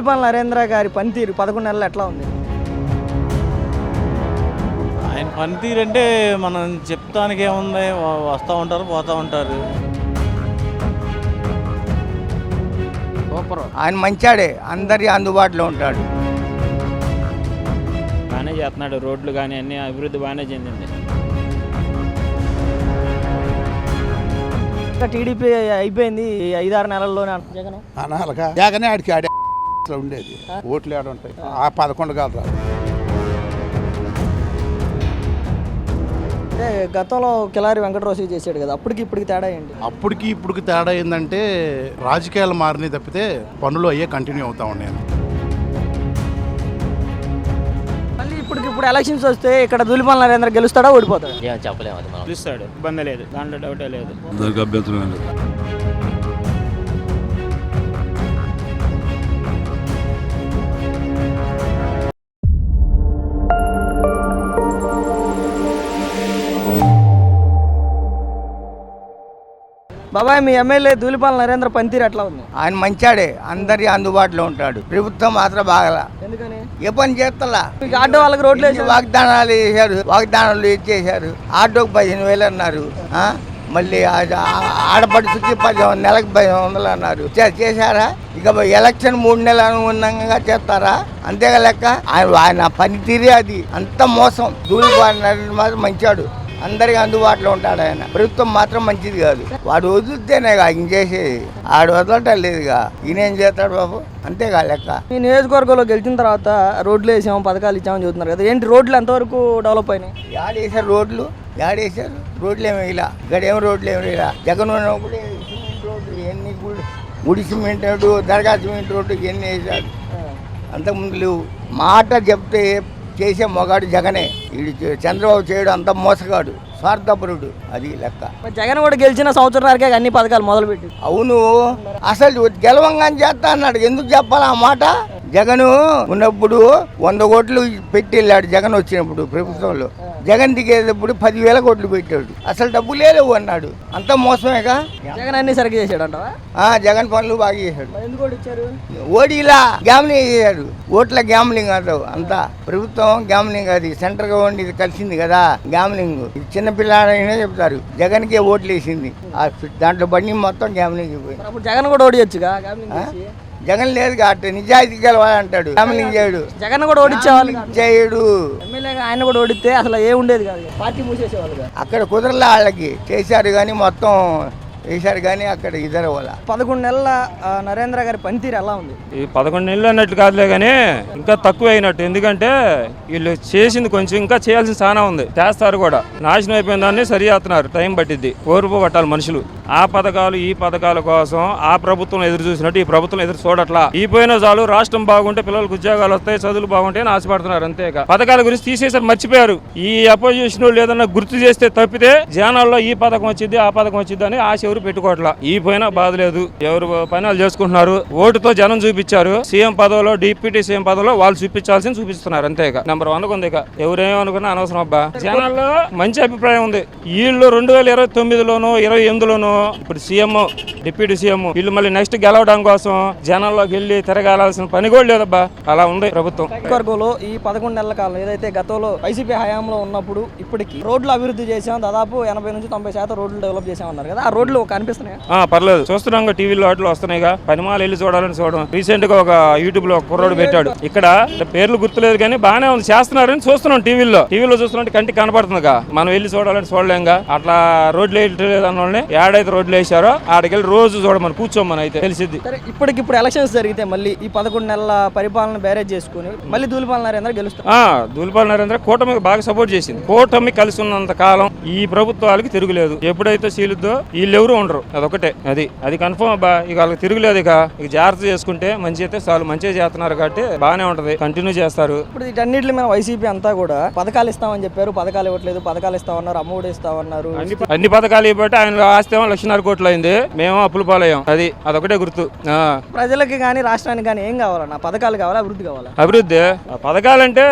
ధూళిపాల నరేంద్ర గారి పనితీరు 11 నెలలు ఎట్లా ఉంది? ఆయన పనితీరు అంటే మనం చెప్తానికి ఏముంది, వస్తూ ఉంటారు పోతూ ఉంటారు. సూపర్. ఆయన మంచాడే, అందరి అందుబాటులో ఉంటాడు. బాగానే చేస్తున్నాడు. రోడ్లు కానీ అన్ని అభివృద్ధి బాగానే చెందింది. టీడీపీ అయిపోయింది 5-6 నెలల్లోనే జగన్ అనాలగా జగనే ఆడికి ఆడే ఉండేది. ఓట్లు ఆడ ఉంటాయి ఆ 11 కాదు. అంటే గతంలో కిలారి వెంకటరావు చేశాడు కదా, అప్పటికి ఇప్పటికి తేడా ఏంటి? అప్పటికి ఇప్పటికి తేడా ఏంటంటే రాజకీయాలు మారినాయి తప్పితే పనులు అయ్యే కంటిన్యూ అవుతా ఉన్నాయి. మళ్ళీ ఇప్పుడు ఎలక్షన్స్ వస్తే ఇక్కడ ధూళిపాల నరేంద్ర గెలుస్తాడా ఓడిపోతాడా? చెప్పలేము, అది మనం పిలుస్తాడు. ఇబ్బంది లేదు, దాంట్లో డౌటే లేదు. దానికి అభ్యంతరం లేదు. బాబాయ్, మీ ఎమ్మెల్యే ధూళిపాల నరేంద్ర పనితీరు ఎట్లా ఉంది? ఆయన మంచాడే, అందరి అందుబాటులో ఉంటాడు. ప్రభుత్వం మాత్రం బాగలా. ఎందుకని? ఏ పని చేస్తలా. ఆటో వాళ్ళకి రోడ్లు వేసారు, వాగ్దానాలు చేశారు, వాగ్దానాలు ఇచ్చేశారు. ఆటోకి 15,000 అన్నారు. మళ్ళీ ఆడపడుచుకి నెలకు 1500 అన్నారు. చేశారా? ఇక ఎలక్షన్ 3 నెలలు ఉన్నంగా చేస్తారా? అంతేగా లెక్క. ఆయన పనితీరే అది. అంత మోసం. ధూళిపాల నరేంద్ర మాత్రం మంచాడు, అందరికి అందుబాటులో ఉంటాడు. ఆయన ప్రభుత్వం మాత్రం మంచిది కాదు. వాడు వదిలితేనేగా ఇంక చేసేది. ఆడు వదలటం లేదుగా. ఈయనేం చేస్తాడు బాబు? అంతేగా లెక్క. ఈ నియోజకవర్గంలో గెలిచిన తర్వాత రోడ్లు వేసాము, పథకాలు ఇచ్చామని చెబుతున్నారు కదా, ఏంటి రోడ్లు ఎంతవరకు డెవలప్ అయినాయి? యాడేశారు రోడ్లు? యాడేశారు రోడ్లు? ఏమి ఇలా ఇక్కడ ఏం రోడ్లు ఏమి ఇలా. జగన్ ఉన్నప్పుడు సిమెంట్ రోడ్డు ఎన్ని గుడి సిమెంట్ రోడ్డు, దర్గా సిమెంట్ రోడ్డు ఎన్ని వేసాడు. అంతకుముందు లేవు. మాట చెప్తే చేసే మొగాడు జగనే. వీడు చంద్రబాబు చేయడం అంత మోసగాడు, స్వార్థపరుడు. అది లెక్క. జగన్ కూడా గెలిచిన సంవత్సరానికే అన్ని పథకాలు మొదలుపెట్టి. అవును, అసలు గెలవంగానే చేస్తా అన్నాడు. ఎందుకు చెప్పాలి ఆ మాట? జగన్ ఉన్నప్పుడు 100 కోట్లు పెట్టి వెళ్ళాడు. జగన్ వచ్చినప్పుడు ప్రభుత్వంలో. జగన్ దిగేటప్పుడు 10,000 కోట్లు పెట్టాడు. అసలు డబ్బులు లేవు అన్నాడు. అంత మోసమేగా. జగన్ అన్ని సరిగ్గా చేశాడంటవా? జగన్ పనులు బాగా చేశాడు. ఎందుకు ఓడిచ్చారు? ఓడిలా గ్యామ్లింగ్ చేశాడు. ఓట్ల గ్యామ్లింగ్ అంటావు. అంతా ప్రభుత్వం గ్యామ్లింగ్. అది సెంట్రల్ గవర్నమెంట్ ఇది కలిసింది కదా గ్యామ్లింగ్. చిన్నపిల్లాడైనా చెప్తారు జగన్కే ఓట్లు వేసింది. దాంట్లో బండి మొత్తం గ్యామ్లింగ్ అయిపోయింది. అప్పుడు జగన్ కూడా ఓడియొచ్చుగా గ్యామ్లింగ్ చేసి. జగన్ లేదు కాబట్టి నిజాయితీ గెలవాలంటాడు. గ్యామ్లింగ్ చేయడు. జగన్ కూడా ఓడిచ్చేవాళ్ళు చేయడు. ఎమ్మెల్యేగా ఆయన కూడా ఓడితే అసలు ఏ ఉండేది కాదు, పార్టీ మూసేసేవాళ్ళు. అక్కడ కుదరలే వాళ్ళకి. చేశారు కానీ మొత్తం వేశారు కానీ అక్కడ ఇద్దరు వాళ్ళ. 11 నెలల నరేంద్ర గారి పనితీరు ఎలా ఉంది? ఈ 11 నెలలు అన్నట్లు కాదులే కానీ ఇంకా తక్కువ అయినట్టు. ఎందుకంటే వీళ్ళు చేసింది కొంచెం, ఇంకా చేయాల్సిన చాలా ఉంది. చేస్తారు కూడా. నాశనం అయిపోయిన దాన్ని సరి చేస్తున్నారు. టైం పట్టిద్ది. ఓర్పు పట్టాలి మనుషులు. ఆ పథకాలు ఈ పథకాల కోసం ఆ ప్రభుత్వం ఎదురు చూసినట్టు ఈ ప్రభుత్వం ఎదురు చూడట్లా. ఈ పోయిన చాలు రాష్ట్రం బాగుంటే పిల్లలకు ఉద్యోగాలు వస్తాయి, చదువులు బాగుంటాయి అని ఆశపడుతున్నారు. అంతేగా పథకాల గురించి తీసేసారు, మర్చిపోయారు. ఈ అపోజిషన్ వాళ్ళు ఏదన్నా గుర్తు చేస్తే తప్పితే జనాల్లో ఈ పథకం వచ్చింది ఆ పథకం వచ్చింది అని ఆశ ఎవరు పెట్టుకోవట్లా. ఈ పోయినా బాధ లేదు. ఎవరు పనులు చేసుకుంటున్నారు. ఓటుతో జనం చూపించారు. సీఎం పదవిలో డిప్యూటీ సీఎం పదవిలో వాళ్ళు చూపించాల్సింది చూపిస్తున్నారు. అంతేగా. నెంబర్ 1 ఉంది. ఇక ఎవరేమనుకున్నా అనవసరం అబ్బా. జనాల్లో మంచి అభిప్రాయం ఉంది. వీళ్ళు 2029లోనో 28లోనో ఇప్పుడు సీఎం డిప్యూటీ సీఎం వీళ్ళు మళ్ళీ నెక్స్ట్ గెలవడం కోసం జనాల్లోకి వెళ్ళి తిరగాల్సిన పని కూడా లేదబ్బా. అలా ఉంది ప్రభుత్వం. నియోజకవర్గంలో ఈ 11 నెలల కాలం ఏదైతే గతంలో వైసీపీ హయాంలో ఉన్నప్పుడు ఇప్పటికి రోడ్లు అభివృద్ధి చేసాం, దాదాపు 80-90% రోడ్లు డెవలప్ చేసామన్నారు కదా, ఆ రోడ్లు కనిపిస్తున్నాయా? పర్లేదు, చూస్తున్నాం. టీవీలో వాటిలో వస్తున్నాయిగా. పనిమాలు వెళ్ళి చూడాలని చూడడం. రీసెంట్ గా ఒక యూట్యూబ్ లో ఒక కుర్రోడు పెట్టాడు. ఇక్కడ పేర్లు గుర్తులేదు కానీ బాగానే ఉంది, చేస్తున్నారని చూస్తున్నాం. టీవీలో చూస్తున్నట్టు కంటికి కనపడుతుందిగా. మనం వెళ్ళి చూడాలని చూడలేంగా. అట్లా రోడ్లు వేయట్లేదు అన్న ఏడైతే రోడ్లు వేసారో ఆడికెళ్ళి రోజు చూడమని కూర్చోమని అయితే తెలిసిద్ది. సరే, ఇప్పటికిప్పుడు ఎలక్షన్స్ జరిగితే మళ్ళీ ఈ 11 నెలల పరిపాలన బ్యారేజ్ చేసుకుని మళ్ళీ ధూళిపాల నరేంద్ర గెలుస్తారు. ధూళిపాల నరేంద్ర కూటమికి బాగా సపోర్ట్ చేసింది. కూటమి కలిసి ఉన్నంత కాలం ఈ ప్రభుత్వాలకి తిరుగులేదు. ఎప్పుడైతే సీలుద్దో వీళ్ళెవరూ ఉండరు. అదొకటే. అది కన్ఫర్మ్ అబ్బా. ఇక వాళ్ళకి తిరుగులేదు. ఇక జాగ్రత్త చేసుకుంటే మంచి అయితే చాలు. మంచిగా చేస్తున్నారు కాబట్టి బాగానే ఉంటది. కంటిన్యూ చేస్తారు. ఇప్పుడు వీటన్నిటి మీద వైసీపీ అంతా కూడా పథకాలు ఇస్తామని చెప్పారు, పథకాలు ఇవ్వట్లేదు. పథకాలు ఇస్తామన్నారు, అమ్మఒడి ఇస్తామన్నారు. అన్ని పథకాలు ఇవ్వబట్టి ఆయన ఆస్తి 1,00,000 కోట్లు అయింది. మేము అప్పుల పాలయ్యాం. అదొకటే గుర్తు. ప్రజలకి కానీ రాష్ట్రానికి కానీ ఏం కావాలన్నా? పథకాలు కావాలా, అభివృద్ధి కావాలా? అభివృద్ధి. పథకాలంటే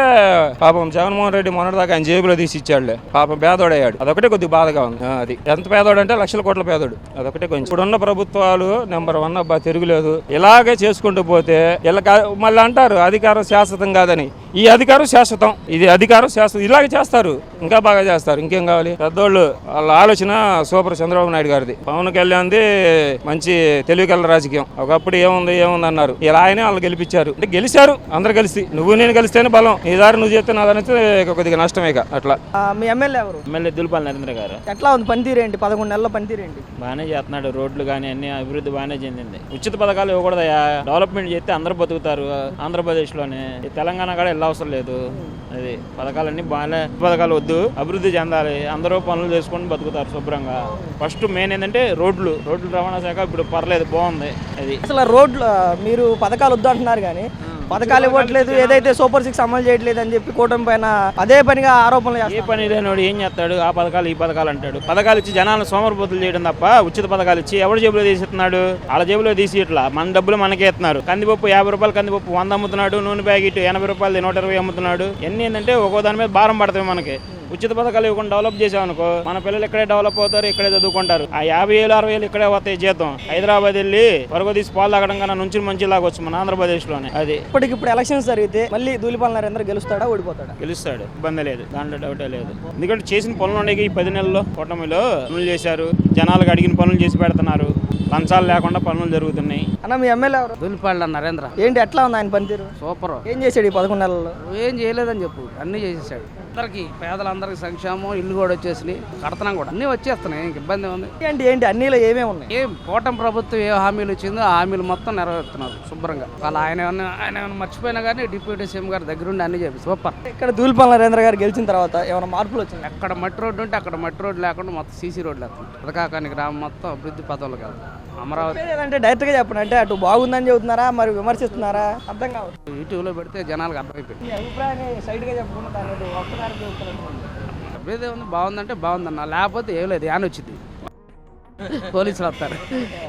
పాపం జగన్మోహన్ రెడ్డి మొన్నటిదాకా ఆయన జేబులో తీసి ఇచ్చాడులే. పాపం పేదోడయ్యాడు. అదొకటే కొద్దిగా బాధగా ఉంది. అది ఎంత పేదోడు అంటే 1,00,000 కోట్ల పేదోడు. అతడు అదొకటే కొంచెం. ఇప్పుడున్న ప్రభుత్వాలు నెంబర్ 1 అబ్బా తిరుగులేదు. ఇలాగే చేసుకుంటూ పోతే మళ్ళీ అంటారు అధికారం శాశ్వతం కాదని. ఈ అధికారం శాశ్వతం, ఇది అధికారం శాశ్వతం. ఇలాగే చేస్తారు, ఇంకా బాగా చేస్తారు. ఇంకేం కావాలి? పెద్దోళ్ళు వాళ్ళ ఆలోచన సూపర్. చంద్రబాబు నాయుడు గారిది, పవన్ కళ్యాణ్ది మంచి తెలివికల రాజకీయం. ఒకప్పుడు ఏముంది అన్నారు, ఇలా ఆయనే వాళ్ళు గెలిపించారు. అంటే గెలిచారు అందరు కలిసి. నువ్వు నేను కలిస్తేనే బలం, నీ దారి నువ్వు చేస్తే నా దాని కొద్దిగా నష్టమే. అట్లా. మీ ఎమ్మెల్యే ఎవరు? ఎమ్మెల్యే దుల్పాల్ నరేంద్ర గారు. ఎట్లా ఉంది పనితీరు ఏంటి? 11 నెలల పనితీరు ఏంటి? బాగానే చేస్తున్నాడు. రోడ్లు కానీ అన్ని అభివృద్ధి బాగానే చెందింది. ఉచిత పథకాలు ఇవ్వకూడదయా, డెవలప్మెంట్ చేస్తే అందరూ బతుకుతారు ఆంధ్రప్రదేశ్లోనే. అవసరం కూడా వెళ్ళవసరం లేదు. అది పథకాలన్నీ బాగానే, పథకాలు వద్దు, అభివృద్ధి చెందాలి. అందరూ పనులు చేసుకొని బతుకుతారు శుభ్రంగా. ఫస్ట్ మెయిన్ ఏంటంటే రోడ్లు రవాణా శాఖ ఇప్పుడు పర్లేదు, బాగుంది. అది అసలు రోడ్లు మీరు పథకాలు వద్దు అంటున్నారు కానీ పథకాలు ఇవ్వట్లేదు, ఏదైతే సూపర్ 6 అమలు చేయట్లేదు అని చెప్పి కూటమి పైన అదే పనిగా ఆరోపణలు ఏ పని లేనివాడు ఏం చేస్తాడు? ఆ పథకాలు ఈ పథకాలు అంటాడు. పథకాలు ఇచ్చి జనాలను సోమరిపోతులు చేయడం తప్ప ఉచిత పథకాలు ఇచ్చి ఎవరి జేబులో తీసిస్తున్నాడు? వాళ్ళ జేబులో తీసి ఇట్లా మన డబ్బులు మనకే ఇస్తున్నారు. కందిపప్పు 50 రూపాయలు కందిపప్పు 100 అమ్ముతున్నాడు. నూనె ప్యాకెట్ 80 రూపాయలు 120 అమ్ముతున్నాడు. ఎన్ని ఏంటంటే ఒక్కో దాని మీద భారం పడుతుంది మనకి. ఉచిత పథకాలు ఇవ్వకుండా డెవలప్ చేసామనుకో మన పిల్లలు ఇక్కడే డెవలప్ అవుతారు, ఇక్కడే చదువుకుంటారు. ఆ 50,000 60,000 ఇక్కడే వస్తాయి జీతం. హైదరాబాద్ వెళ్ళి వరకు తీసి పాలు తాగడం కన్నా నుంచి మంచి లాగొచ్చు మన ఆంధ్రప్రదేశ్లోనే. అది ఇప్పటికిప్పుడు ఎలక్షన్స్ జరిగితే మళ్ళీ ధూళిపాల నరేంద్ర గెలుస్తాడా ఓడిపోతాడా? గెలుస్తాడు, ఇబ్బంది లేదు, దాంట్లో డౌటే లేదు. ఎందుకంటే చేసిన పనులు ఉన్నాయి. ఈ 10 నెలల్లో కూటమిలో పనులు చేశారు, జనాలకు అడిగిన పనులు చేసి పెడుతున్నారు, లంచాలు లేకుండా పనులు జరుగుతున్నాయి. అన్న మీ ఎమ్మెల్యే ఎవరు? దుల్లిపాళ్ళ నరేంద్ర. ఏంటి ఎట్లా ఉంది ఆయన పనితీరు? సూపర్. ఏం చేశాడు ఈ 11 నెలల్లో? ఏం చేయలేదని చెప్పు, అన్ని చేసేసాడు. అందరికి పేదలందరికి సంక్షేమం, ఇల్లు కూడా వచ్చేసినాయి, కడతనం కూడా అన్ని వచ్చేస్తున్నాయి. ఇంక ఇబ్బంది ఉంది ఏంటి అన్నిలో ఏమేమి ఉన్నాయి? ఏం కూటమి ప్రభుత్వం ఏ హామీలు ఇచ్చిందో ఆ హామీలు మొత్తం నెరవేరుతున్నారు శుభ్రంగా. వాళ్ళు ఆయన ఏమన్నా మర్చిపోయినా కానీ డిప్యూటీ సీఎం గారి దగ్గరుండి అన్ని చెప్పి సూపర్. ఇక్కడ ధూళిపాల నరేంద్ర గారు గెలిచిన తర్వాత ఏమైనా మార్పులు వచ్చింది? ఎక్కడ మట్టి రోడ్డు ఉంటే అక్కడ మట్టి రోడ్డు లేకుండా మొత్తం సీసీ రోడ్లు వేస్తుంది. పథకాకాని గ్రామం మొత్తం అభివృద్ధి పథంలో కాదు. అమరావతి అంటే డైరెక్ట్ గా చెప్పండి, అంటే అటు బాగుందని చెబుతున్నారా మరి విమర్శిస్తున్నారా? అర్థం కావచ్చు. యూట్యూబ్లో పెడితే జనాలకు అర్థమైపోయింది. మీ అభిప్రాయాన్ని సైడ్ గా చెప్పకుండా అభివృద్ధి ఉంది, బాగుందంటే బాగుందన్న, లేకపోతే ఏం లేదు, యాన్ వచ్చింది. పోలీసులు వస్తారు,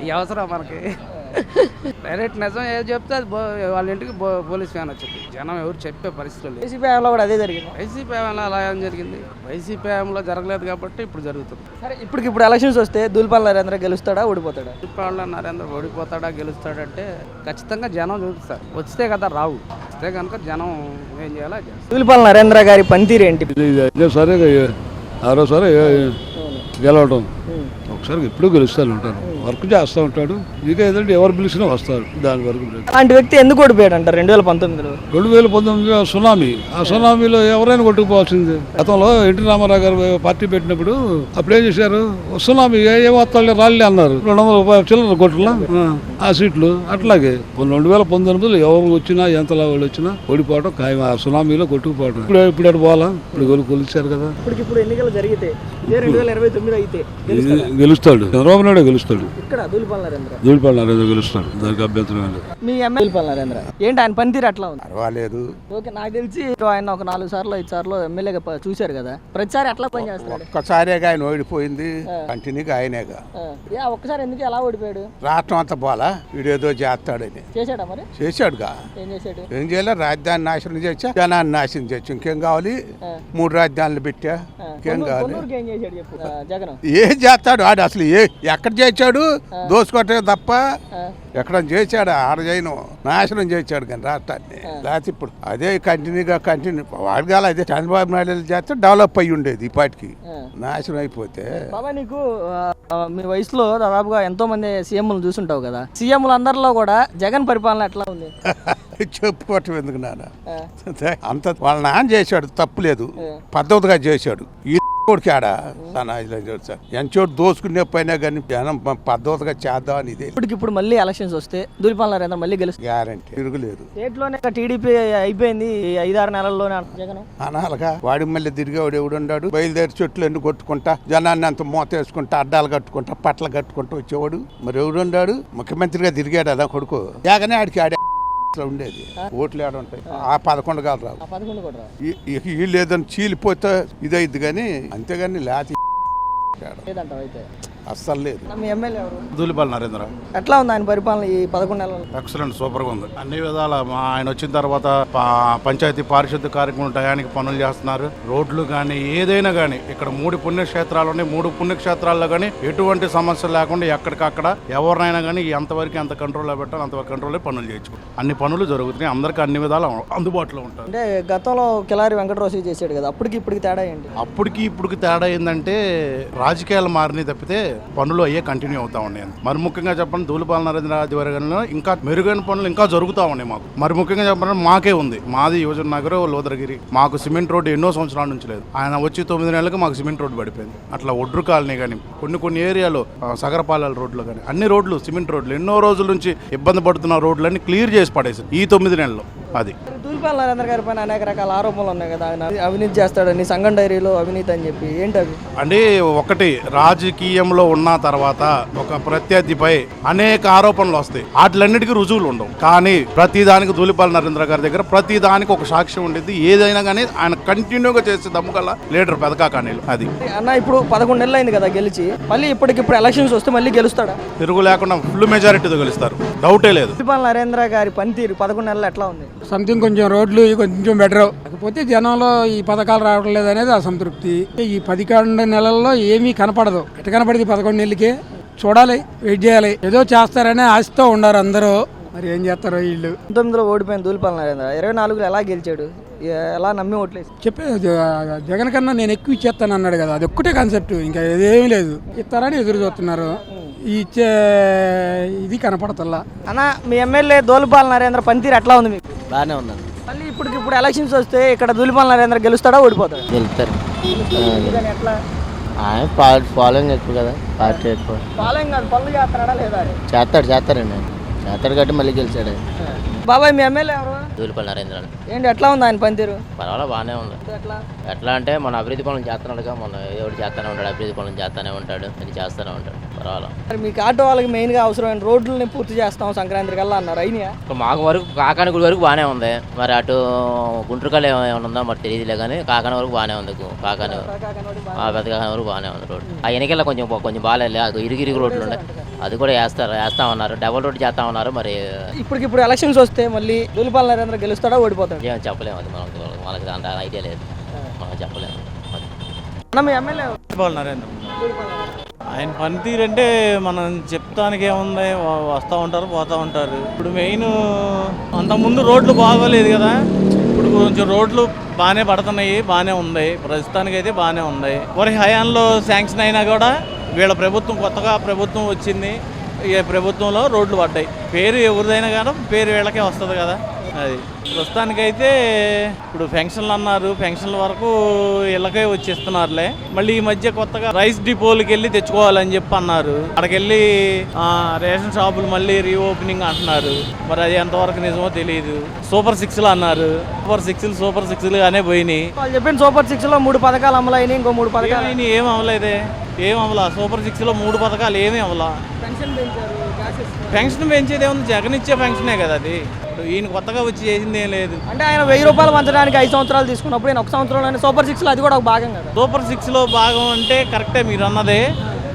ఈ అవసరం మనకి. డైరెక్ట్ నిజం ఏది చెప్తే అది వాళ్ళ ఇంటికి పోలీస్ వ్యాన్ వచ్చింది. జనం ఎవరు చెప్పే పరిస్థితులు లేదు. వైసీపీ హయాంలో కూడా అదే జరిగింది. వైసీపీ హయాంలో అలా ఏం జరిగింది? వైసీపీ హయాంలో జరగలేదు కాబట్టి ఇప్పుడు జరుగుతుంది. సరే, ఇప్పుడు ఎలక్షన్స్ వస్తే ధూళిపాల నరేంద్ర గెలుస్తాడా ఓడిపోతాడా? దుల్లిపాళ్ళ నరేంద్ర ఓడిపోతాడా గెలుస్తాడంటే ఖచ్చితంగా జనం చూపిస్తారు. వస్తే కదా రావు, వస్తే కనుక జనం ఏం చేయాలో చేస్తారు. ధూళిపాల నరేంద్ర గారి పనితీరు ఏంటి? సరే ఆరోసారి గెలవడం, ఒకసారి ఎప్పుడు గెలుస్తూ ఉంటారు, వర్క్ చేస్తూ ఉంటాడు. ఇక ఏదంటే ఎవరు పిలిచినా వస్తారు. దాని వరకు అలాంటి వ్యక్తి ఎందుకు ఓడిపోయాడు అంటారు 2019లో? 2019 సునామీ. ఆ సునామీలో ఎవరైనా కొట్టుకుపోవాల్సింది. గతంలో ఎన్టీ రామారావు గారు పార్టీ పెట్టినప్పుడు అప్పుడు ఏం చేశారు? సునామీ ఏ వస్తాలే రాళ్ళే అన్నారు. 200 రూపాయలు చిల్లర కొట్టులా ఆ సీట్లు. అట్లాగే 2019లో ఎవరు వచ్చినా ఎంత వాళ్ళు వచ్చినా ఓడిపోవడం ఖాయం. ఆ సునామీలో కొట్టుకుపోవడం. ఇప్పుడు ఎటు పోవాలా? ఇప్పుడు కొలిచారు కదా. ఇప్పుడు ఎన్నికలు జరిగితే 2029 అయితే గెలుస్తాడు, చంద్రబాబు నాయుడు గెలుస్తాడు. ఇక్కడ ధూళిపాల నరేంద్ర గెలుస్తాడు, దానికి అభ్యంతరం లేదు. మీ ఎమ్మెల్యే ధూళిపాల నరేంద్ర ఏంటి ఆయన పనితీరు అట్లా ఉంది? పర్వాలేదు. ఓకే, నాకు తెలిసి ఆయన ఒక 4 సార్లు 5 సార్లు ఎమ్మెల్యేగా చూశారు కదా, ప్రతిసారి అట్లా పని చేస్తాడు. ఒక్కసారిగా ఆయన ఓడిపోయింది, కంటిన్యూగా ఆయనేగా. ఒక్కసారి ఎందుకు ఎలా ఓడిపోయాడు? రాష్ట్రం అంతా పోలా, వీడేదో చేస్తాడని. చేశాడా మరి? చేశాడుగా. ఏం చేశాడు? ఏం చేయాలి? రాజధాని నాశనం చేసా, జనాన్ని నాశనం చేయొచ్చు. ఇంకేం కావాలి? 3 రాజధానులు పెట్టా, ఇంకేం కావాలి? ఏం చేశాడు చెప్పు జగన్? ఏం చేస్తాడు ఆడు? అసలు ఎక్కడ చేశాడు? దోసుకోవటమే తప్ప ఎక్కడ చేశాడు? ఆడ చేయను, నాశనం చేశాడు కానీ రాష్ట్రాన్ని. లేకపోతే ఇప్పుడు అదే కంటిన్యూగా వాడగాల అదే చంద్రబాబు నాయుడు చేస్తే డెవలప్ అయ్యి ఉండేది. ఈ పాటికి నాశనం అయిపోతే. బాబా, నీకు మీ వయసులో దాదాపుగా ఎంతో మంది సీఎంలు చూసుంటావు కదా, సీఎంలు అందరిలో కూడా జగన్ పరిపాలన ఎట్లా ఉంది? చెప్పుకోవటం ఎందుకు నాన్న? అంత వాళ్ళ నాన్న చేశాడు, తప్పులేదు, పద్ధతిగా చేశాడు. ఈ కొడుకు ఆడ ఎంచోటు దోసుకునే పైన కానీ జనం పద్ధతిగా చేద్దాం అని ఇదే. ఇప్పుడు మళ్ళీ ఎలక్షన్స్ వస్తే ధూళిపాల నరేంద్ర మళ్ళీ గెలుస్తుంది. గ్యారంటీ తిరుగులేదు. స్టేట్ లోనే టీడీపీ అయిపోయింది 5-6 నెలల్లోనే జగన్ అనాలగా. వాడి మళ్ళీ తిరిగేవాడు ఎవడున్నాడు? బయలుదేరి చెట్లు ఎన్ని కొట్టుకుంటా, జనాన్ని అంత మూత వేసుకుంటా, అడ్డాలు కట్టుకుంటా, పట్ల కట్టుకుంటూ వచ్చేవాడు. మరి ఎవడున్నాడు? ముఖ్యమంత్రిగా తిరిగాడు అదా కొడుకు. జగనే ఆడికి ఆడే ఉండేది. ఓట్లు ఏడ ఉంటాయి? ఆ 11 కాదు రాదు. వీళ్ళు ఏదైనా చీలిపోతే ఇదైద్ది కానీ, అంతేగాని లేకపోతే అస్సలు లేదు. మీ ఎమ్మెల్యే ఎవరు? దూలిపాల నరేంద్ర. ఎట్లా ఉంది ఆయన పరిపాలన ఈ 11 నెలలు? ఎక్సలెంట్, సూపర్గా ఉంది. అన్ని విధాల ఆయన వచ్చిన తర్వాత పంచాయతీ పారిశుద్ధ్య కార్యక్రమం టయానికి పనులు చేస్తున్నారు. రోడ్లు కానీ ఏదైనా కానీ ఇక్కడ 3 పుణ్యక్షేత్రాలు ఉన్నాయి. 3 పుణ్యక్షేత్రాల్లో కానీ ఎటువంటి సమస్య లేకుండా ఎక్కడికక్కడ ఎవరినైనా కానీ ఎంతవరకు ఎంత కంట్రోల్లో పెట్టాలి అంతవరకు కంట్రోల్లో పనులు చేయించుకో. అన్ని పనులు జరుగుతున్నాయి. అందరికీ అన్ని విధాలు అందుబాటులో ఉంటాయి. అంటే గతంలో కిలారి వెంకటరావు చేశాడు కదా, అప్పటికి ఇప్పటికి తేడా ఏంటి? అప్పటికి ఇప్పటికి తేడా ఏంటంటే రాజకీయాలు మారినాయి తప్పితే పనులు అయ్యే కంటిన్యూ అవుతా ఉన్నాయి. మరి ముఖ్యంగా చెప్పండి, దూలిపాల నరేంద్ర ఆధ్వర్యంలో ఇంకా మెరుగైన పనులు ఇంకా జరుగుతూ ఉన్నాయి మాకు. మరి ముఖ్యంగా చెప్పాలంటే మాకే ఉంది. మాది యువజన నగర్ లోదరగిరి. మాకు సిమెంట్ రోడ్డు ఎన్నో సంవత్సరాల నుంచి లేదు. ఆయన వచ్చి 9 నెలలకు మాకు సిమెంట్ రోడ్డు పడిపోయింది. అట్లా ఒడ్రు కాలనీ కానీ కొన్ని ఏరియాలో సగరపాలెల రోడ్లు కానీ అన్ని రోడ్లు సిమెంట్ రోడ్లు ఎన్నో రోజుల నుంచి ఇబ్బంది పడుతున్న రోడ్లన్నీ క్లియర్ చేసి పడేసారు ఈ 9 నెలల్లో. అది దూలిపాల నరేంద్ర గారి పైన అనేక రకాల ఆరోపణలు ఉన్నాయి కదా, ఆయన అవినీతి చేస్తాడని, సంఘం డైరీలో అవినీతి అని చెప్పి. ఏంటి అవి? అంటే ఒకటి, రాజకీయంలో ఉన్న తర్వాత ఒక ప్రత్యర్థిపై అనేక ఆరోపణలు వస్తాయి. వాటిలన్నిటికీ రుజువులు ఉండవు. కానీ ప్రతిదానికి దూలిపాల నరేంద్ర గారి దగ్గర ప్రతిదానికి ఒక సాక్ష్యం ఉండేది. ఏదైనా కానీ ఆయన కంటిన్యూగా చేసే దమ్ముకల్లా లీడర్ పెదకాకానీలు. అది అన్న ఇప్పుడు 11 నెలలు అయింది కదా గెలిచి, మళ్ళీ ఇప్పటికిప్పుడు ఎలక్షన్స్ వస్తే మళ్ళీ గెలుస్తాడా? తిరుగు లేకుండా ఫుల్ మెజారిటీతో గెలుస్తారు, డౌటే లేదు. దూలిపాల నరేంద్ర గారి పనితీరు 11 నెలలు ఎట్లా ఉంది? సంథింగ్ కొంచెం రోడ్లు కొంచెం బెటర్. కాకపోతే జనంలో ఈ పథకాలు రావడం లేదనేది అసంతృప్తి. ఈ 11 నెలల్లో ఏమీ కనపడదు. ఎట్ట కనపడింది 11 నెలలకే? చూడాలి, వెయిట్ చేయాలి. ఏదో చేస్తారనే ఆశతో ఉన్నారు అందరూ. మరి ఏం చేస్తారో వీళ్ళు. 19లో ఓడిపోయిన దూలిపాల నరేంద్ర 24లో ఎలా గెలిచాడు? ఎలా నమ్మి ఓట్లేసి? జగన్ కన్నా నేను ఎక్కువ ఇచ్చేస్తాను అన్నాడు కదా, అది ఒక్కటే కాన్సెప్ట్, ఇంకా ఏమీ లేదు. ఇస్తారని ఎదురు చూస్తున్నారు. ఇచ్చే ఇది కనపడతల్లా. అన్న మీ ఎమ్మెల్యే దూలిపాల నరేంద్ర పనితీరు ఎట్లా ఉంది మీకు? బాగానే ఉందండి. మళ్ళీ ఇప్పుడు ఎలక్షన్స్ వస్తే ఇక్కడ దూలిపాల నరేంద్ర గెలుస్తాడా ఓడిపోతాడు? గెలుస్తారు. ఎట్లా? ఆయన ఫాలోయింగ్ ఎక్కువ కదా, పార్టీ ఎక్కువ. ఫాలోయింగ్ కాదు, పనులు చేస్తున్నాడా లేదా? చేస్తారండి. చేస్తాడు కాబట్టి మళ్ళీ గెలిచాడు. బాబాయ్ మీ ఎమ్మెల్యే ఎవరు? దూలిపాల నరేంద్ర. ఏంటి ఎట్లా ఉంది ఆయన పనితీరు? పర్వాలేదు, బాగానే ఉంది. ఎట్లా అంటే మన అభివృద్ధి పనులు చేస్తున్నాడుగా, మన ఎవరు చేస్తూనే ఉంటాడు, అభివృద్ధి పనులు చేస్తూనే ఉంటాడు, అది చేస్తూనే ఉంటాడు. పర్వాలేదు. మరి మీకు ఆటో వాళ్ళకి మెయిన్గా అవసరమైన రోడ్లని పూర్తి చేస్తాం సంక్రాంతి కల్లా అన్నారు, అయినా? మాకు వరకు కాకాని గుడి వరకు బాగానే ఉంది. మరి అటు గుంటూరుకాలు ఏమైనా ఉందో మరి తెలియదులే, కానీ కాకాని వరకు బాగానే ఉంది. కాకాని పెద్దకాని వరకు బాగానే ఉంది రోడ్డు. ఆ వెనకెళ్ళ కొంచెం బాగాలేదు, అది ఇరుగు రోడ్లు ఉండే, అది కూడా వేస్తామన్నారు. డబుల్ రోడ్డు చేస్తామన్నారు. మరి ఇప్పుడు ఎలక్షన్స్ వస్తే మళ్ళీ దూలిపాల నరేంద్ర గెలుస్తాడా ఓడిపోతాడు? ఏం చెప్పలేము. అది మనకి దాంట్లో ఐడియా లేదు, మనం చెప్పలేము. మీ ఎమ్మెల్యే దూలిపాల నరేంద్ర. ఆయన పనితీరు అంటే మనం చెప్తానికి ఏముంది, వస్తూ ఉంటారు పోతూ ఉంటారు. ఇప్పుడు మెయిన్ అంతకుముందు రోడ్లు బాగోలేదు కదా, ఇప్పుడు కొంచెం రోడ్లు బాగానే పడుతున్నాయి, బాగానే ఉంది. ప్రస్తుతానికైతే బాగానే ఉంది. వారి హయాంలో శాంక్షన్ అయినా కూడా వీళ్ళ ప్రభుత్వం, కొత్తగా ప్రభుత్వం వచ్చింది, ఈ ప్రభుత్వంలో రోడ్లు పడ్డాయి. పేరు ఎవరిదైనా కానీ పేరు వీళ్ళకే వస్తుంది కదా. అది ప్రస్తుతానికైతే ఇప్పుడు పెన్షన్లు అన్నారు, పెన్షన్ల వరకు ఇళ్ళకే వచ్చేస్తున్నారులే. మళ్ళీ ఈ మధ్య కొత్తగా రైస్ డిపోలకి వెళ్ళి తెచ్చుకోవాలని చెప్పి అన్నారు. అక్కడికెళ్ళి రేషన్ షాపులు మళ్ళీ రీఓపెనింగ్ అంటున్నారు. మరి అది ఎంతవరకు నిజమో తెలియదు. సూపర్ 6లు అన్నారు. సూపర్ 6లు గానే పోయినాయి. వాళ్ళు చెప్పిన సూపర్ 6లో 3 పథకాలు అమలైనాయి, ఇంకో 3 పథకాలు ఏం అమలైతే ఏం అమలా? సూపర్ 6లో 3 పథకాలు ఏమీ అమలా? పెన్షన్ పెంచేది ఏముంది? జగన్ ఇచ్చే పెన్షనే కదా అది. ఈయన కొత్తగా వచ్చి చేసింది ఏం లేదు. అంటే ఆయన 1000 రూపాయలు పంచడానికి 5 సంవత్సరాలు తీసుకున్నప్పుడు ఈయన 1 సంవత్సరంలోనే సూపర్ 6లో అది కూడా ఒక భాగం కదా. సూపర్ 6లో భాగం అంటే కరెక్టే మీరు అన్నదే.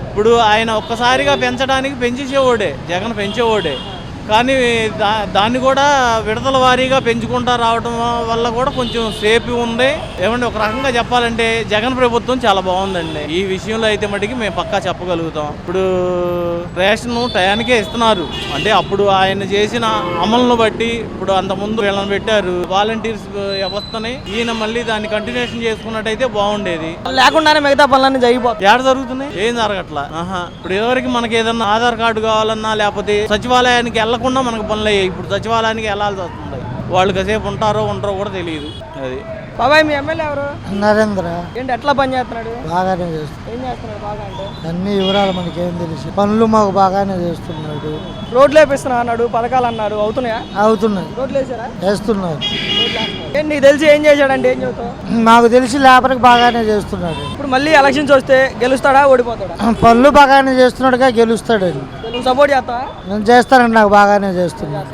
ఇప్పుడు ఆయన ఒక్కసారిగా పెంచడానికి పెంచేసేవాడే, జగన్ పెంచేవాడే. కానీ దాన్ని కూడా విడతల వారీగా పెంచుకుంటా రావడం వల్ల కూడా కొంచెం సేపు ఉంది. ఏమంటే ఒక రకంగా చెప్పాలంటే జగన్ ప్రభుత్వం చాలా బాగుందండి. ఈ విషయంలో అయితే మటుకి మేము పక్కా చెప్పగలుగుతాం. ఇప్పుడు రేషన్ టయానికే ఇస్తున్నారు. అంటే అప్పుడు ఆయన చేసిన అమలును బట్టి ఇప్పుడు అంతకుముందు వీళ్ళని పెట్టారు వాలంటీర్స్ వ్యవస్థని, ఈయన మళ్ళీ దాన్ని కంటిన్యూషన్ చేసుకున్నట్టయితే బాగుండేది. లేకుండానే మిగతా పనులన్నీ జరిగిపోతాయి. ఏడ జరుగుతున్నాయి? ఏం జరగట్లా. ఇప్పుడు ఎవరికి మనకి ఏదన్నా ఆధార్ కార్డు కావాలన్నా లేకపోతే సచివాలయానికి వెళ్ళకుండా మనకు పనులు అయ్యాయి. ఇప్పుడు సచివాలయానికి వెళ్ళాల్సి వస్తుంది. వాళ్ళు కాసేపు ఉంటారో కూడా తెలియదు. అది బాబాయ్ మీ ఎమ్మెల్యే ఎవరు? నరేంద్ర. ఏంటి ఎట్లా పని చేస్తున్నాడు? బాగానే చేస్తున్నాడు. ఏం చేస్తున్నాడు బాగా అంటే? అన్ని వివరాలు మనకేం తెలుసు. పనులు మాకు బాగానే చేస్తున్నాడు. రోడ్లు వేపిస్తున్నా అన్నాడు, పథకాలు అన్నారు, అవుతున్నాయా? అవుతున్నాయి. రోడ్లు వేసారా? వేస్తున్నారు. ఏంటి నీకు తెలిసి ఏం చేశాడంటే ఏం చెబుతావు? మాకు తెలిసి లేబర్కి బాగానే చేస్తున్నాడు. ఇప్పుడు మళ్ళీ ఎలక్షన్స్ వస్తే గెలుస్తాడా ఓడిపోతాడా? పనులు బాగానే చేస్తున్నాడుగా, గెలుస్తాడు. నువ్వు సపోర్ట్ చేస్తావా? నేను చేస్తానండి, నాకు బాగానే చేస్తున్నాడు.